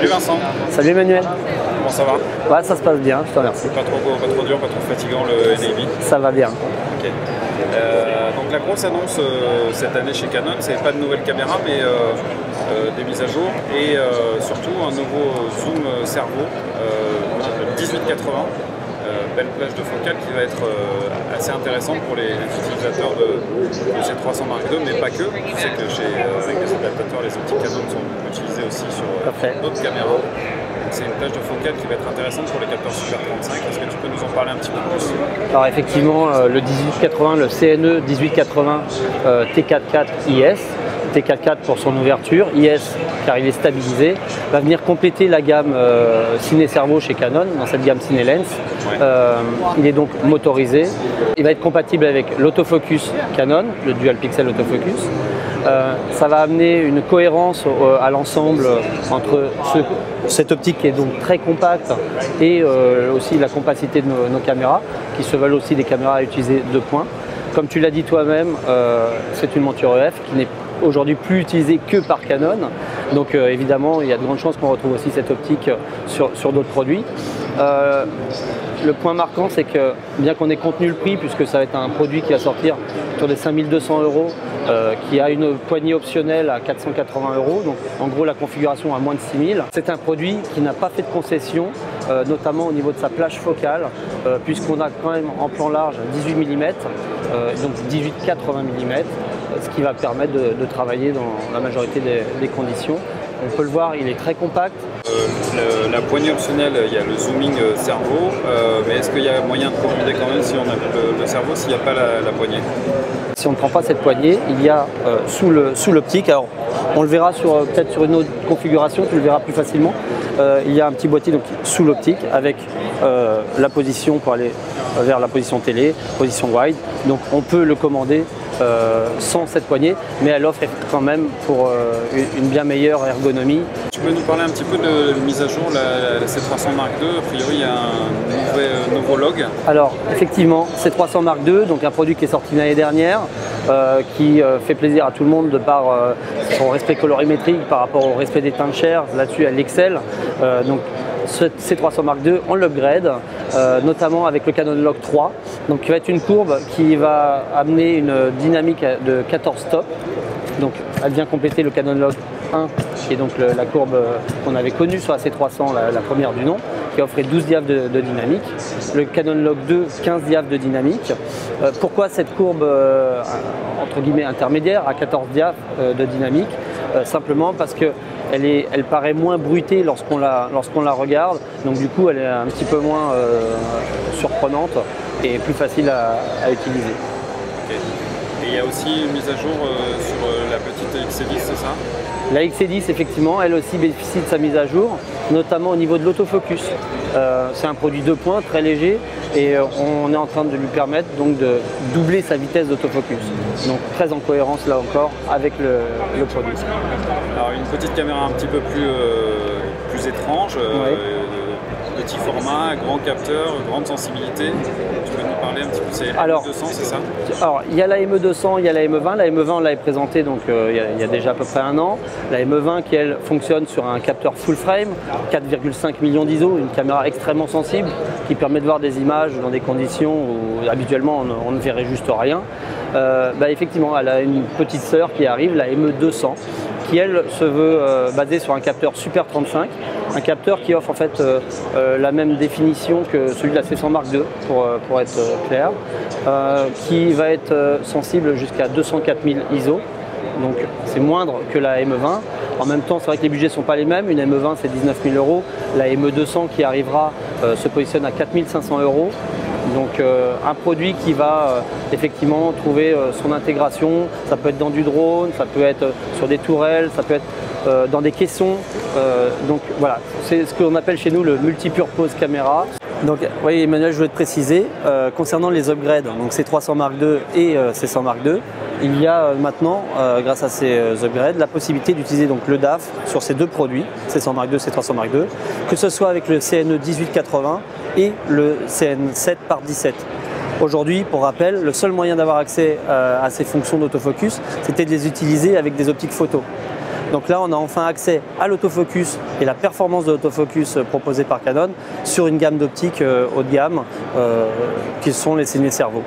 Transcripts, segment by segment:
Salut Vincent. Salut Emmanuel. Comment ça va? Ouais, ça se passe bien, je te remercie. Pas trop dur, pas trop fatigant le NAB? Ça va bien. Ok. Donc la grosse annonce cette année chez Canon, c'est pas de nouvelles caméras, mais des mises à jour et surtout un nouveau zoom servo 18-80. Belle plage de focale qui va être assez intéressante pour les utilisateurs de C300 Mark II, mais pas que. Je sais que avec les adaptateurs, les optiques Canon sont utilisés aussi sur d'autres caméras. C'est une plage de focale qui va être intéressante pour les capteurs Super 35. Est-ce que tu peux nous en parler un petit peu plus? Alors effectivement, le 1880, le CNE 1880 T4.4 IS, T4.4 pour son ouverture, IS car il est stabilisé, va venir compléter la gamme Ciné Servo chez Canon, dans cette gamme Ciné Lens. Ouais. Il est donc motorisé, il va être compatible avec l'autofocus Canon, le dual pixel autofocus. Ça va amener une cohérence à l'ensemble entre cette optique qui est donc très compacte et aussi la compacité de nos caméras, qui se veulent aussi des caméras à utiliser 2 points. Comme tu l'as dit toi-même, c'est une monture EF qui n'est aujourd'hui plus utilisée que par Canon. Donc évidemment, il y a de grandes chances qu'on retrouve aussi cette optique sur d'autres produits. Le point marquant, c'est que bien qu'on ait contenu le prix, puisque ça va être un produit qui va sortir autour des 5200 €, qui a une poignée optionnelle à 480 €, donc en gros la configuration à moins de 6000. C'est un produit qui n'a pas fait de concession, notamment au niveau de sa plage focale, puisqu'on a quand même en plan large 18 mm, donc 18-80 mm, ce qui va permettre de travailler dans la majorité des conditions. On peut le voir, il est très compact. La poignée optionnelle, il y a le zooming servo, mais est-ce qu'il y a moyen de commander quand même si on a le servo, s'il n'y a pas la poignée? Si on ne prend pas cette poignée, il y a sous l'optique, alors on le verra peut-être sur une autre configuration, tu le verras plus facilement, il y a un petit boîtier donc, sous l'optique avec la position pour aller vers la position télé, position wide, donc on peut le commander sans cette poignée, mais elle offre quand même pour une bien meilleure ergonomie. Tu peux nous parler un petit peu de mise à jour, la C300 Mark II, a priori il y a un nouveau log. Alors effectivement, C300 Mark II, donc un produit qui est sorti l'année dernière, qui fait plaisir à tout le monde de par son respect colorimétrique par rapport au respect des teintes de chair, là-dessus elle excelle. Donc ce C300 Mark II, on l'upgrade, notamment avec le Canon Log 3, donc qui va être une courbe qui va amener une dynamique de 14 stops. Donc elle vient compléter le Canon Log 1, qui est donc la courbe qu'on avait connue sur la C300, la première du nom, qui offrait 12 diaphes de dynamique. Le Canon Log 2, 15 diaphes de dynamique. Pourquoi cette courbe entre guillemets intermédiaire à 14 diaphes de dynamique? Simplement parce que elle paraît moins bruitée lorsqu'on la regarde, donc du coup elle est un petit peu moins surprenante et plus facile à utiliser. Okay. Et il y a aussi une mise à jour sur la petite XC10, c'est ça? La XC10, effectivement, elle aussi bénéficie de sa mise à jour, notamment au niveau de l'autofocus. C'est un produit 2 points, très léger, et on est en train de lui permettre donc de doubler sa vitesse d'autofocus. Donc très en cohérence là encore avec le produit. Alors une petite caméra un petit peu plus étrange, oui. Petit format, grand capteur, grande sensibilité. Tu peux nous parler un petit peu, c'est ME200, c'est ça? Alors il y a la ME200, il y a la ME20. La ME20 on l'avait présentée donc, il y a déjà à peu près 1 an. La ME20 qui elle fonctionne sur un capteur full frame, 4,5 millions d'ISO, une caméra extrêmement sensible qui permet de voir des images dans des conditions où habituellement on ne verrait juste rien. Effectivement, elle a une petite sœur qui arrive, la ME200, qui elle se veut basée sur un capteur Super 35, un capteur qui offre en fait la même définition que celui de la C100 Mark II pour être clair, qui va être sensible jusqu'à 204 000 ISO, donc c'est moindre que la ME20. En même temps, c'est vrai que les budgets ne sont pas les mêmes, une ME20 c'est 19 000 €, la ME200 qui arrivera se positionne à 4 500 €. Donc un produit qui va effectivement trouver son intégration, ça peut être dans du drone, ça peut être sur des tourelles, ça peut être dans des caissons. Donc voilà, c'est ce qu'on appelle chez nous le multipurpose caméra. Donc oui Emmanuel, je voulais te préciser, concernant les upgrades, donc C300 Mark II et C100 Mark II, il y a maintenant, grâce à ces upgrades, la possibilité d'utiliser donc le DAF sur ces 2 produits, C100 Mark II, C300 Mark II, que ce soit avec le CNE 1880 et le CN7 par 17. Aujourd'hui, pour rappel, le seul moyen d'avoir accès à ces fonctions d'autofocus, c'était de les utiliser avec des optiques photo. Donc là, on a enfin accès à l'autofocus et la performance de l'autofocus proposée par Canon sur une gamme d'optiques haut de gamme qui sont les Signet Cervaux.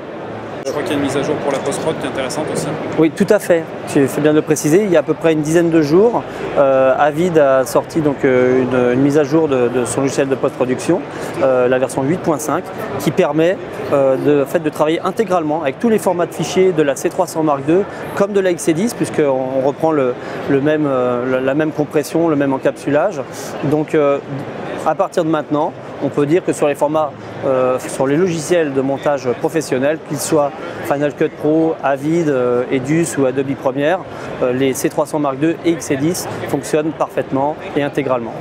Je crois qu'il y a une mise à jour pour la post-prod qui est intéressante aussi. Oui, tout à fait. Tu fais bien de le préciser. Il y a à peu près une dizaine de jours, Avid a sorti donc, une mise à jour de son logiciel de post-production, la version 8.5, qui permet de travailler intégralement avec tous les formats de fichiers de la C300 Mark II comme de la XC10, puisqu'on reprend la même compression, le même encapsulage. Donc, à partir de maintenant, on peut dire que sur les formats, sur les logiciels de montage professionnels, qu'ils soient Final Cut Pro, Avid, Edus ou Adobe Premiere, les C300 Mark II et XC10 fonctionnent parfaitement et intégralement.